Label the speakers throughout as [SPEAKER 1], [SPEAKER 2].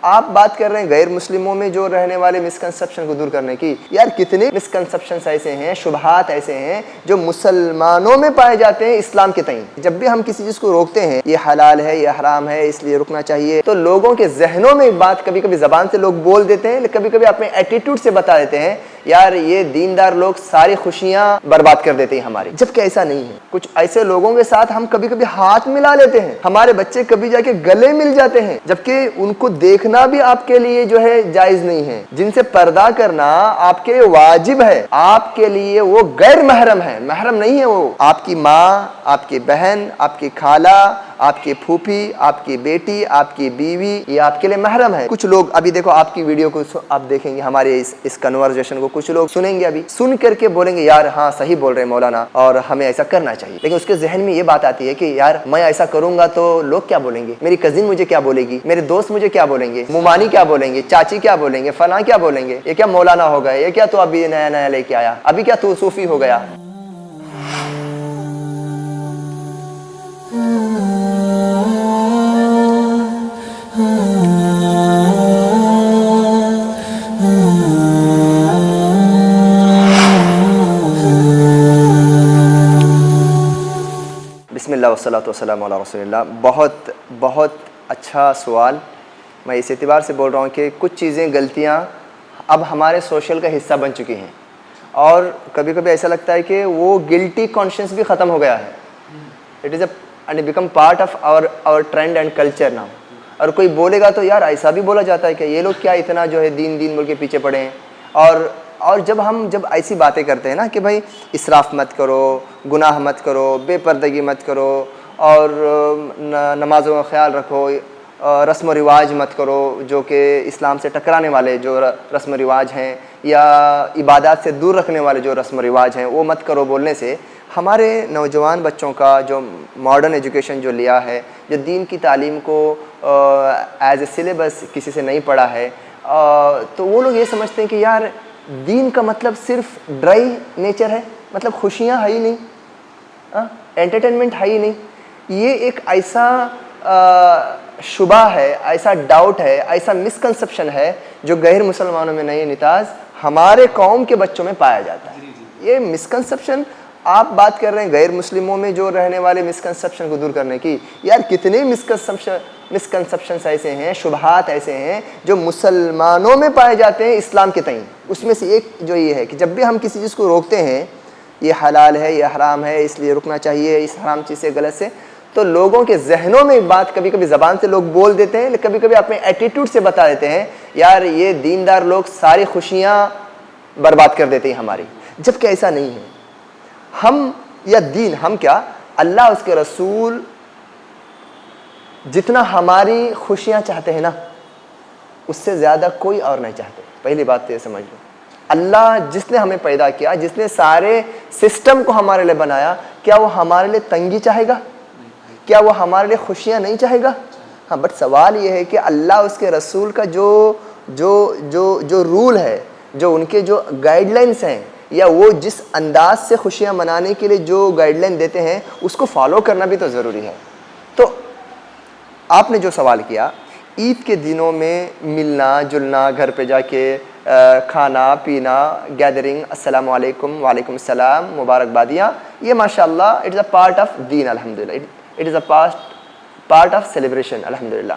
[SPEAKER 1] آپ بات کر رہے ہیں غیر مسلموں میں جو رہنے والے مسکنسپشن کو دور کرنے کی. یار کتنے مسکنسپشنس ایسے ہیں, شبہات ایسے ہیں جو مسلمانوں میں پائے جاتے ہیں اسلام کے تئیں. جب بھی ہم کسی چیز کو روکتے ہیں یہ حلال ہے یہ حرام ہے اس لیے رکنا چاہیے, تو لوگوں کے ذہنوں میں ایک بات کبھی کبھی زبان سے لوگ بول دیتے ہیں, کبھی کبھی اپنے ایٹیٹیوڈ سے بتا دیتے ہیں یار یہ دیندار لوگ ساری خوشیاں برباد کر دیتے ہیں ہماری, جبکہ ایسا نہیں ہے. کچھ ایسے لوگوں کے ساتھ ہم کبھی کبھی ہاتھ ملا لیتے ہیں, ہمارے بچے کبھی جا کے گلے مل جاتے ہیں, جبکہ ان کو دیکھنا بھی آپ کے لیے جو ہے جائز نہیں ہے. جن سے پردہ کرنا آپ کے لیے واجب ہے, آپ کے لیے وہ غیر محرم ہے, محرم نہیں ہے. وہ آپ کی ماں, آپ کی بہن, آپ کی خالہ, آپ کی پھوپھی, آپ کی بیٹی, آپ کی بیوی, یہ آپ کے لیے محرم ہے. کچھ لوگ ابھی دیکھو آپ کی ویڈیو کو آپ دیکھیں گے, ہمارے اس کنورسیشن کو کچھ لوگ سنیں گے, ابھی سن کر کے بولیں گے یار ہاں صحیح بول رہے ہیں مولانا اور ہمیں ایسا کرنا چاہیے. لیکن اس کے ذہن میں یہ بات آتی ہے کہ یار میں ایسا کروں گا تو لوگ کیا بولیں گے, میری کزن مجھے کیا بولے گی, میرے دوست مجھے کیا بولیں گے, ممانی کیا بولیں گے, چاچی کیا بولیں گے, فلاں کیا بولیں گے, یہ کیا مولانا ہو گئے, یہ کیا تو ابھی نیا نیا لے کے آیا, ابھی کیا تو صوفی ہو گیا. بسم اللہ والصلاۃ والسلام علی رسول اللہ. بہت اچھا سوال. میں اس اعتبار سے بول رہا ہوں کہ کچھ چیزیں غلطیاں اب ہمارے سوشل کا حصہ بن چکی ہیں, اور کبھی کبھی ایسا لگتا ہے کہ وہ گلٹی کانشینس بھی ختم ہو گیا ہے. It is a become part of our trend and culture now. اور کوئی بولے گا تو یار ایسا بھی بولا جاتا ہے کہ یہ لوگ کیا اتنا جو ہے دین بول کے پیچھے پڑے ہیں. اور جب ایسی باتیں کرتے ہیں نا کہ بھائی اسراف مت کرو, گناہ مت کرو, بے پردگی مت کرو, اور نمازوں کا خیال رکھو, رسم و رواج مت کرو جو کہ اسلام سے ٹکرانے والے جو رسم و رواج ہیں, یا عبادات سے دور رکھنے والے جو رسم و رواج ہیں وہ مت کرو بولنے سے ہمارے نوجوان بچوں کا جو ماڈرن ایجوکیشن جو لیا ہے, جو دین کی تعلیم کو ایز اے سلیبس کسی سے نہیں پڑھا ہے, تو وہ لوگ یہ سمجھتے ہیں کہ یار دین کا مطلب صرف ڈرائی نیچر ہے, مطلب خوشیاں ہے ہی نہیں, انٹرٹینمنٹ ہے ہی نہیں. یہ ایک ایسا شبہ ہے, ایسا ڈاؤٹ ہے, ایسا مسکنسپشن ہے جو غیر مسلمانوں میں نہیں نتاز ہمارے قوم کے بچوں میں پایا جاتا ہے. یہ مسکنسپشن آپ بات کر رہے ہیں غیر مسلموں میں جو رہنے والے مسکنسپشن کو دور کرنے کی. یار کتنے مسکنسپشنس ایسے ہیں, شبہات ایسے ہیں جو مسلمانوں میں پائے جاتے ہیں اسلام کے تئیں. اس میں سے ایک جو یہ ہے کہ جب بھی ہم کسی چیز کو روکتے ہیں یہ حلال ہے یہ حرام ہے اس لیے رکنا چاہیے, اس حرام چیز سے غلط سے, تو لوگوں کے ذہنوں میں ایک بات کبھی کبھی زبان سے لوگ بول دیتے ہیں, کبھی کبھی اپنے ایٹیٹیوڈ سے بتا دیتے ہیں یار یہ دیندار لوگ ساری خوشیاں برباد کر دیتے ہیں ہماری, جبکہ ایسا نہیں ہے. ہم یا دین, ہم کیا, اللہ اس کے رسول جتنا ہماری خوشیاں چاہتے ہیں نا اس سے زیادہ کوئی اور نہیں چاہتے. پہلی بات تو یہ سمجھ لو, اللہ جس نے ہمیں پیدا کیا, جس نے سارے سسٹم کو ہمارے لیے بنایا, کیا وہ ہمارے لیے تنگی چاہے گا, کیا وہ ہمارے لیے خوشیاں نہیں چاہے گا؟ ہاں, بٹ سوال یہ ہے کہ اللہ اس کے رسول کا جو رول ہے, جو ان کے جو گائیڈ لائنس ہیں, یا وہ جس انداز سے خوشیاں منانے کے لیے جو گائیڈ لائن دیتے ہیں اس کو فالو کرنا بھی تو ضروری ہے. تو آپ نے جو سوال کیا, عید کے دنوں میں ملنا جلنا, گھر پہ جا کے کھانا پینا, گیدرنگ, السلام علیکم, وعلیکم السلام, مبارکبادیاں, یہ ماشاءاللہ it is a part of دین الحمدللہ, it is a part of celebration الحمدللہ.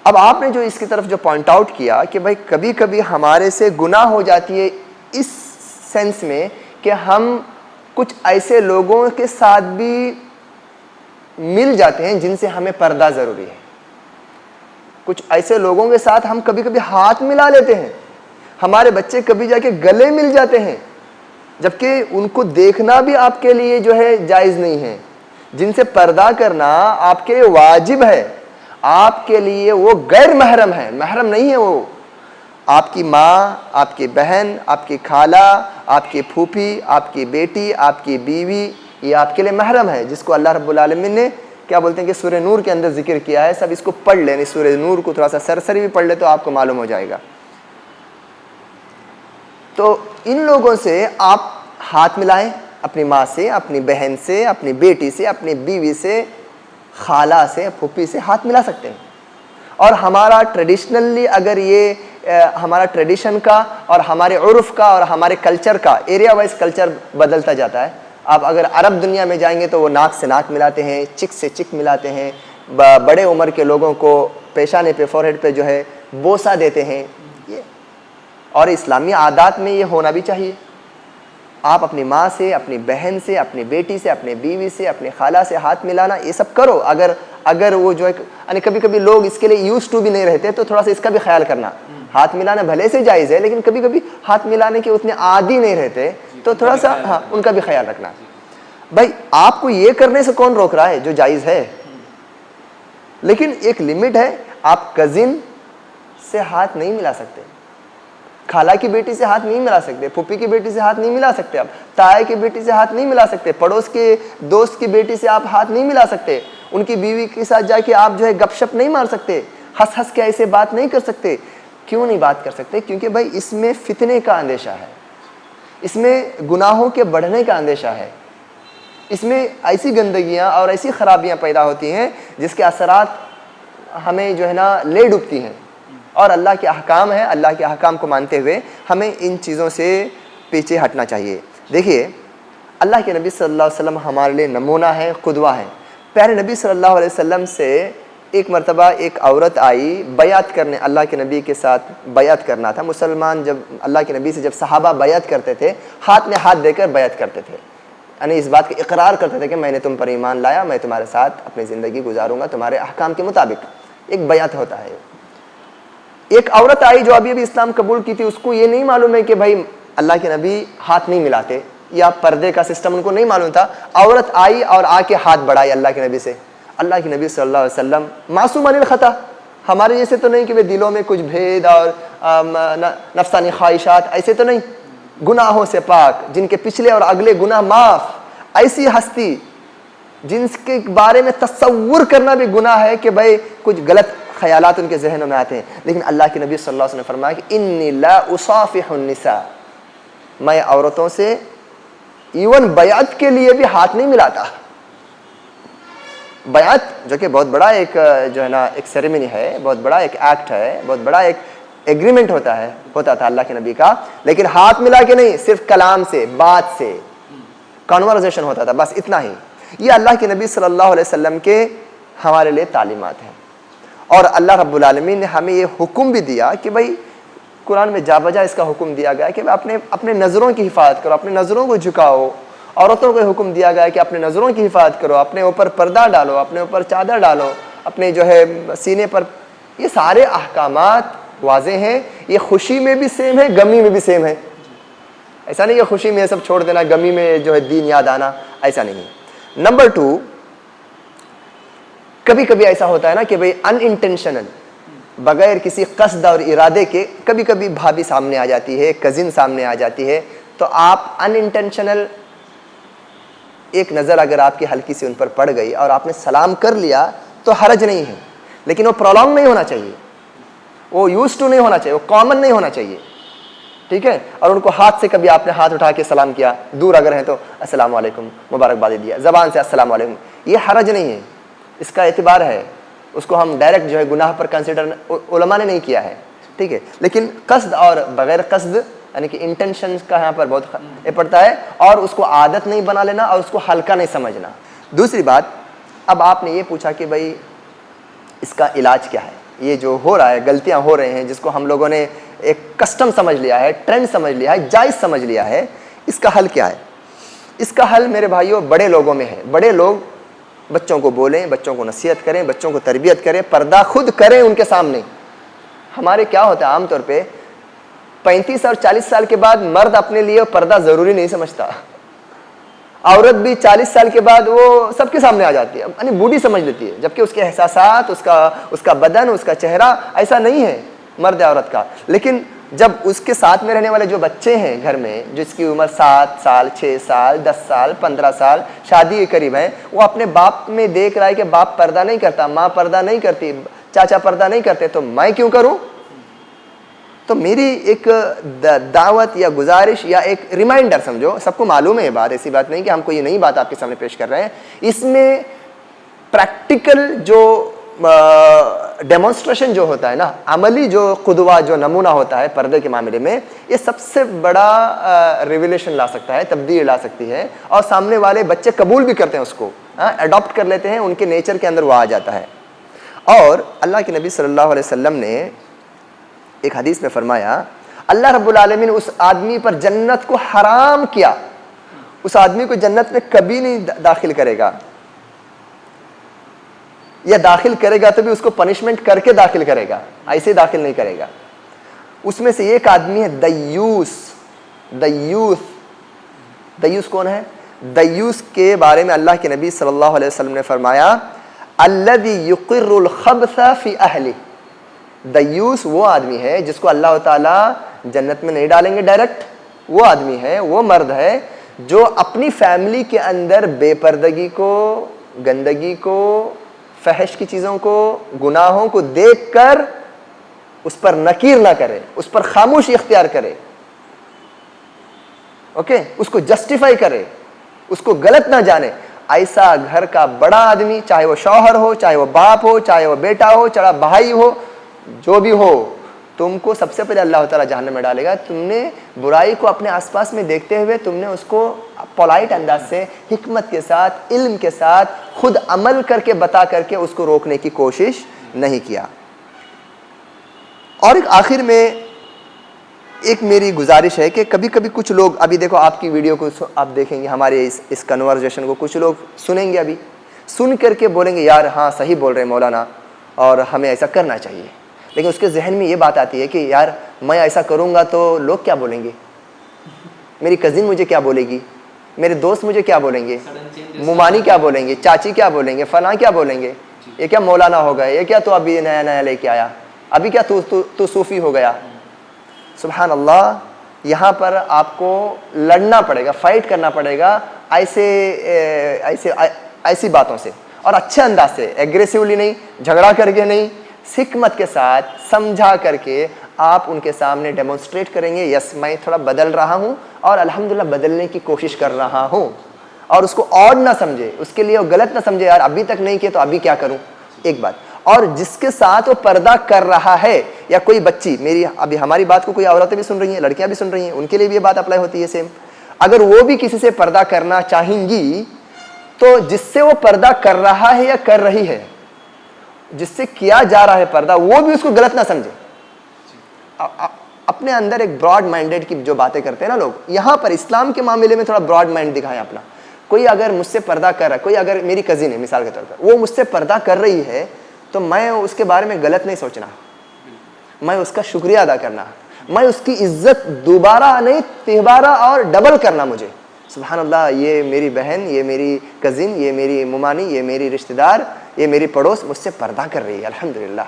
[SPEAKER 1] اب آپ نے جو اس کی طرف جو پوائنٹ آؤٹ کیا کہ بھائی کبھی کبھی ہمارے سے گناہ ہو جاتی ہے اس سینس میں کہ ہم کچھ ایسے لوگوں کے ساتھ بھی مل جاتے ہیں جن سے ہمیں پردہ ضروری ہے. کچھ ایسے لوگوں کے ساتھ ہم کبھی کبھی ہاتھ ملا لیتے ہیں, ہمارے بچے کبھی جا کے گلے مل جاتے ہیں, جبکہ ان کو دیکھنا بھی آپ کے لیے جو ہے جائز نہیں ہے. جن سے پردہ کرنا آپ کے لیے واجب ہے, آپ کے لیے وہ غیر محرم ہے, محرم نہیں ہے. وہ آپ کی ماں, آپ کی بہن, آپ کی خالہ, آپ کی پھوپھی, آپ کی بیٹی, آپ کی بیوی, یہ آپ کے لیے محرم ہے, جس کو اللہ رب العالمین نے کیا بولتے ہیں کہ سورہ نور کے اندر ذکر کیا ہے. سب اس کو پڑھ لیں, سورہ نور کو تھوڑا سا سرسری بھی پڑھ لے تو آپ کو معلوم ہو جائے گا. تو ان لوگوں سے آپ ہاتھ ملائیں, اپنی ماں سے, اپنی بہن سے, اپنی بیٹی سے, اپنی بیوی سے, خالہ سے, پھوپھی سے ہاتھ ملا سکتے ہیں. اور ہمارا ٹریڈیشنلی اگر یہ ہمارا ٹریڈیشن کا اور ہمارے عرف کا اور ہمارے کلچر کا ایریا وائز کلچر بدلتا جاتا ہے. آپ اگر عرب دنیا میں جائیں گے تو وہ ناک سے ناک ملاتے ہیں, چک سے چک ملاتے ہیں, بڑے عمر کے لوگوں کو پیشانے پہ فورہیڈ پہ جو ہے بوسہ دیتے ہیں. یہ اور اسلامی عادات میں یہ ہونا بھی چاہیے. آپ اپنی ماں سے, اپنی بہن سے, اپنی بیٹی سے, اپنی بیوی سے, اپنی خالہ سے ہاتھ ملانا یہ سب کرو. اگر وہ جو ہے یعنی کبھی کبھی لوگ اس کے لیے یوز ٹو بھی نہیں رہتے تو تھوڑا سا اس کا بھی خیال کرنا. ہاتھ ملانا بھلے سے جائز ہے لیکن کبھی کبھی ہاتھ ملانے کے اتنے عادی نہیں رہتے تو تھوڑا سا ہاں ان کا بھی خیال رکھنا. بھائی آپ کو یہ کرنے سے کون روک رہا ہے جو جائز ہے, لیکن ایک لمٹ ہے. آپ کزن سے ہاتھ نہیں ملا سکتے, خالہ کی بیٹی سے ہاتھ نہیں ملا سکتے, پھوپھی کی بیٹی سے ہاتھ نہیں ملا سکتے, آپ تایا کی بیٹی سے ہاتھ نہیں ملا سکتے, پڑوس کے دوست کی بیٹی سے آپ ہاتھ نہیں ملا سکتے, ان کی بیوی کے ساتھ جا کے آپ جو ہے گپ شپ نہیں مار سکتے, ہنس ہنس کے ایسے بات نہیں کر سکتے. کیوں نہیں بات کر سکتے؟ کیونکہ بھائی اس میں فتنے کا اندیشہ ہے, اس میں گناہوں کے بڑھنے کا اندیشہ ہے, اس میں ایسی گندگیاں اور ایسی خرابیاں پیدا ہوتی ہیں جس کے اثرات ہمیں جو ہے نا لے ڈوبتی ہیں. اور اللہ کے احکام ہیں, اللہ کے احکام کو مانتے ہوئے ہمیں ان چیزوں سے پیچھے ہٹنا چاہیے. دیکھیے اللہ کے نبی صلی اللہ علیہ وسلم ہمارے لیے نمونہ ہے, قدوہ ہے. پیارے نبی صلی اللہ علیہ وسلم سے ایک مرتبہ ایک عورت آئی بیعت کرنے, اللہ کے نبی کے ساتھ بیعت کرنا تھا. مسلمان جب اللہ کے نبی سے جب صحابہ بیعت کرتے تھے ہاتھ میں ہاتھ دے کر بیعت کرتے تھے, یعنی اس بات کا اقرار کرتے تھے کہ میں نے تم پر ایمان لایا, میں تمہارے ساتھ اپنی زندگی گزاروں گا تمہارے احکام کے مطابق. ایک بیعت ہوتا ہے. ایک عورت آئی جو ابھی اسلام قبول کی تھی, اس کو یہ نہیں معلوم ہے کہ بھائی اللہ کے نبی ہاتھ نہیں ملاتے یا پردے کا سسٹم ان کو نہیں معلوم تھا. عورت آئی اور آ کے ہاتھ بڑھائی اللہ کے نبی سے. اللہ کے نبی صلی اللہ علیہ وسلم معصوم عن الخطا, ہمارے جیسے تو نہیں کہ وہ دلوں میں کچھ بھید اور نفسانی خواہشات, ایسے تو نہیں, گناہوں سے پاک, جن کے پچھلے اور اگلے گناہ معاف, ایسی ہستی جن کے بارے میں تصور کرنا بھی گناہ ہے کہ بھائی کچھ غلط خیالات ان کے ذہنوں میں آتے ہیں. لیکن اللہ کے نبی صلی اللہ علیہ وسلم نے فرمایا کہ انی لا اصافح النساء, میں عورتوں سے ایون بیعت کے لیے بھی ہاتھ نہیں ملاتا. بیعت جو کہ بہت بڑا ایک جو ہے نا ایک سیریمنی ہے, بہت بڑا ایک ایکٹ ہے, بہت بڑا ایک ایگریمنٹ ہوتا تھا اللہ کے نبی کا, لیکن ہاتھ ملا کے نہیں, صرف کلام سے, بات سے کنورزیشن ہوتا تھا, بس اتنا ہی. یہ اللہ کے نبی صلی اللہ علیہ وسلم کے ہمارے لیے تعلیمات ہیں. اور اللہ رب العالمین نے ہمیں یہ حکم بھی دیا کہ بھائی قرآن میں جا بجا اس کا حکم دیا گیا کہ اپنے نظروں کی حفاظت کرو, اپنے نظروں کو جھکاؤ. عورتوں کو حکم دیا گیا کہ اپنے نظروں کی حفاظت کرو, اپنے اوپر پردہ ڈالو, اپنے اوپر چادر ڈالو, اپنے جو ہے سینے پر. یہ سارے احکامات واضح ہیں. یہ خوشی میں بھی سیم ہے, غمی میں بھی سیم ہے. ایسا نہیں کہ خوشی میں یہ سب چھوڑ دینا, غمی میں جو ہے دین یاد آنا, ایسا نہیں. نمبر 2, کبھی کبھی ایسا ہوتا ہے نا کہ بھئی ان انٹینشنل, بغیر کسی قصد اور ارادے کے کبھی کبھی بھابھی سامنے آ جاتی ہے, کزن سامنے آ جاتی ہے, تو آپ ان انٹینشنل ایک نظر اگر آپ کی ہلکی سی ان پر پڑ گئی اور آپ نے سلام کر لیا تو حرج نہیں ہے, لیکن وہ پرولونگ نہیں ہونا چاہیے, وہ یوز ٹو نہیں ہونا چاہیے, وہ کامن نہیں ہونا چاہیے. ٹھیک ہے. اور ان کو ہاتھ سے کبھی آپ نے ہاتھ اٹھا کے سلام کیا, دور اگر ہیں تو السلام علیکم, مبارکباد دیا, زبان سے السلام علیکم, یہ حرج نہیں ہے, اس کا اعتبار ہے. اس کو ہم ڈائریکٹ جو ہے گناہ پر کنسیڈر علماء نے نہیں کیا ہے. ٹھیک ہے. لیکن قصد اور بغیر قصد یعنی کہ انٹینشن کا یہاں پر بہت پڑتا ہے, اور اس کو عادت نہیں بنا لینا اور اس کو ہلکا نہیں سمجھنا. دوسری بات, اب آپ نے یہ پوچھا کہ بھائی اس کا علاج کیا ہے. یہ جو ہو رہا ہے, غلطیاں ہو رہے ہیں, جس کو ہم لوگوں نے ایک کسٹم سمجھ لیا ہے, ٹرینڈ سمجھ لیا ہے, جائز سمجھ لیا ہے, اس کا حل کیا ہے؟ اس کا حل میرے بھائیوں بڑے لوگوں میں ہے. بڑے لوگ بچوں کو بولیں, بچوں کو نصیحت کریں, بچوں کو تربیت کریں, پردہ خود کریں ان کے سامنے. ہمارے کیا ہوتا ہے عام طور پہ 35 اور 40 سال کے بعد مرد اپنے لیے پردہ ضروری نہیں سمجھتا, عورت بھی 40 سال کے بعد وہ سب کے سامنے آ جاتی ہے, یعنی بوڑھی سمجھ لیتی ہے, جبکہ اس کے احساسات, اس کا بدن, اس کا چہرہ ایسا نہیں ہے مرد عورت کا. لیکن جب اس کے ساتھ میں رہنے والے جو بچے ہیں گھر میں, جس کی عمر 7 سال, 6 سال, 10 سال, 15 سال, شادی کے قریب ہیں, وہ اپنے باپ میں دیکھ رہا ہے کہ باپ پردہ نہیں کرتا, ماں پردہ نہیں کرتی, چاچا پردہ نہیں کرتے, تو میں کیوں کروں؟ تو میری ایک دعوت یا گزارش یا ایک ریمائنڈر سمجھو, سب کو معلوم ہے یہ بات, ایسی بات نہیں کہ ہم کو یہ نئی بات آپ کے سامنے پیش کر رہے ہیں. اس میں پریکٹیکل جو ڈیمونسٹریشن جو ہوتا ہے نا, عملی جو قدوہ, جو نمونہ ہوتا ہے پردے کے معاملے میں, یہ سب سے بڑا ریویلیشن لا سکتا ہے, تبدیلی لا سکتی ہے, اور سامنے والے بچے قبول بھی کرتے ہیں اس کو, اڈاپٹ کر لیتے ہیں, ان کے نیچر کے اندر وہ آ جاتا ہے. اور اللہ کے نبی صلی اللہ علیہ وسلم نے ایک حدیث میں فرمایا, اللہ رب العالمین نے اس آدمی پر جنت کو حرام کیا, اس آدمی کو جنت میں کبھی نہیں داخل کرے گا, یا داخل کرے گا تو بھی اس کو پنشمنٹ کر کے داخل کرے گا, ایسے داخل نہیں کرے گا. اس میں سے ایک آدمی ہے دیوس. دیوس کون ہے؟ دیوس کے بارے میں اللہ کے نبی صلی اللہ علیہ وسلم نے فرمایا, الذی یقر الخبث فی اہلہ. دیوس وہ آدمی ہے جس کو اللہ تعالیٰ جنت میں نہیں ڈالیں گے ڈائریکٹ. وہ آدمی ہے, وہ مرد ہے جو اپنی فیملی کے اندر بے پردگی کو, گندگی کو, فحش کی چیزوں کو, گناہوں کو دیکھ کر اس پر نکیر نہ کرے, اس پر خاموشی اختیار کرے, اوکے, اس کو جسٹیفائی کرے, اس کو غلط نہ جانے. ایسا گھر کا بڑا آدمی, چاہے وہ شوہر ہو, چاہے وہ باپ ہو, چاہے وہ بیٹا ہو, چاہے بھائی ہو, جو بھی ہو, تم کو سب سے پہلے اللہ تعالیٰ جہنم میں ڈالے گا. تم نے برائی کو اپنے آس پاس میں دیکھتے ہوئے تم نے اس کو پولائٹ انداز سے, حکمت کے ساتھ, علم کے ساتھ, خود عمل کر کے, بتا کر کے اس کو روکنے کی کوشش نہیں کیا. اور ایک آخر میں ایک میری گزارش ہے کہ کبھی کبھی کچھ لوگ, ابھی دیکھو آپ کی ویڈیو کو آپ دیکھیں گے, ہمارے اس کنورزیشن کو کچھ لوگ سنیں گے, ابھی سن کر کے بولیں گے یار ہاں صحیح بول رہے ہیں مولانا اور ہمیں ایسا کرنا چاہیے. لیکن اس کے ذہن میں یہ بات آتی ہے کہ یار میں ایسا کروں گا تو لوگ کیا بولیں گے, میری کزن مجھے کیا بولے گی, میرے دوست مجھے کیا بولیں گے, ممانی کیا بولیں گے, چاچی کیا بولیں گے, فلاں کیا بولیں گے, یہ کیا مولانا ہو گئے, یہ کیا تو ابھی نیا نیا لے کے آیا, ابھی کیا تو صوفی ہو گیا. سبحان اللہ, یہاں پر آپ کو لڑنا پڑے گا, فائٹ کرنا پڑے گا ایسی باتوں سے, اور اچھے انداز سے, ایگریسیولی نہیں, جھگڑا کر کے نہیں, حکمت کے ساتھ سمجھا کر کے آپ ان کے سامنے ڈیمونسٹریٹ کریں گے, یس میں تھوڑا بدل رہا ہوں اور الحمدللہ بدلنے کی کوشش کر رہا ہوں. اور اس کو اور نہ سمجھے, اس کے لیے وہ غلط نہ سمجھے, یار ابھی تک نہیں کیا تو ابھی کیا کروں, ایک بات. اور جس کے ساتھ وہ پردہ کر رہا ہے, یا کوئی بچی, میری ابھی ہماری بات کو کوئی عورتیں بھی سن رہی ہیں, لڑکیاں بھی سن رہی ہیں, ان کے لیے بھی یہ بات اپلائی ہوتی ہے سیم. اگر وہ بھی کسی سے پردہ کرنا چاہیں گی تو جس سے وہ پردہ کر رہا ہے یا کر رہی ہے, جس سے کیا جا رہا ہے پردہ, وہ بھی اس کو غلط نہ سمجھے. اپنے اندر ایک براڈ مائنڈیڈ کی جو باتیں کرتے ہیں نا لوگ, یہاں پر اسلام کے معاملے میں تھوڑا براڈ مائنڈ دکھائیں اپنا. کوئی اگر مجھ سے پردہ کر رہا ہے, کوئی اگر میری کزن ہے مثال کے طور پر, وہ مجھ سے پردہ کر رہی ہے, تو میں اس کے بارے میں غلط نہیں سوچنا, میں اس کا شکریہ ادا کرنا, میں اس کی عزت دوبارہ نہیں تہبارہ اور ڈبل کرنا. مجھے سبحان اللہ, یہ میری بہن, یہ میری کزن, یہ میری ممانی, یہ میری رشتہ دار, یہ میری پڑوس مجھ سے پردہ کر رہی ہے, الحمدللہ.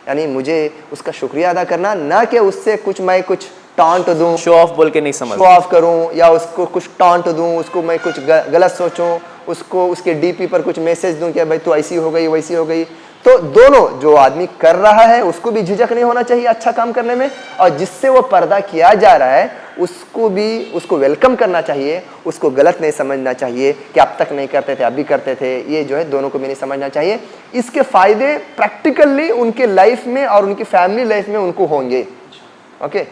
[SPEAKER 1] یعنی مجھے اس کا شکریہ ادا کرنا, نہ کہ اس سے میں کچھ ٹانٹ دوں,
[SPEAKER 2] شو آف بول کے نہیں سمجھ,
[SPEAKER 1] شو آف کروں, یا اس کو کچھ ٹانٹ دوں, اس کو میں کچھ غلط سوچوں, اس کو اس کے ڈی پی پر کچھ میسج دوں کہ بھائی تو ایسی ہو گئی ویسی ہو گئی. تو دونوں, جو آدمی کر رہا ہے اس کو بھی جھجک نہیں ہونا چاہیے اچھا کام کرنے میں, اور جس سے وہ پردہ کیا جا رہا ہے اس کو بھی اس کو ویلکم کرنا چاہیے, اس کو غلط نہیں سمجھنا چاہیے کہ اب تک نہیں کرتے تھے ابھی کرتے تھے. یہ جو ہے دونوں کو بھی نہیں سمجھنا چاہیے. اس کے فائدے پریکٹیکلی ان کے لائف میں اور ان کی فیملی لائف میں ان کو ہوں گے. اوکے,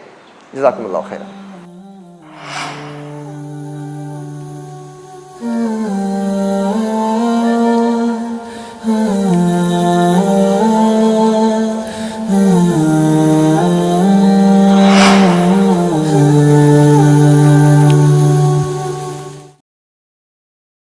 [SPEAKER 1] جزاکم اللہ خیرا.
[SPEAKER 3] ah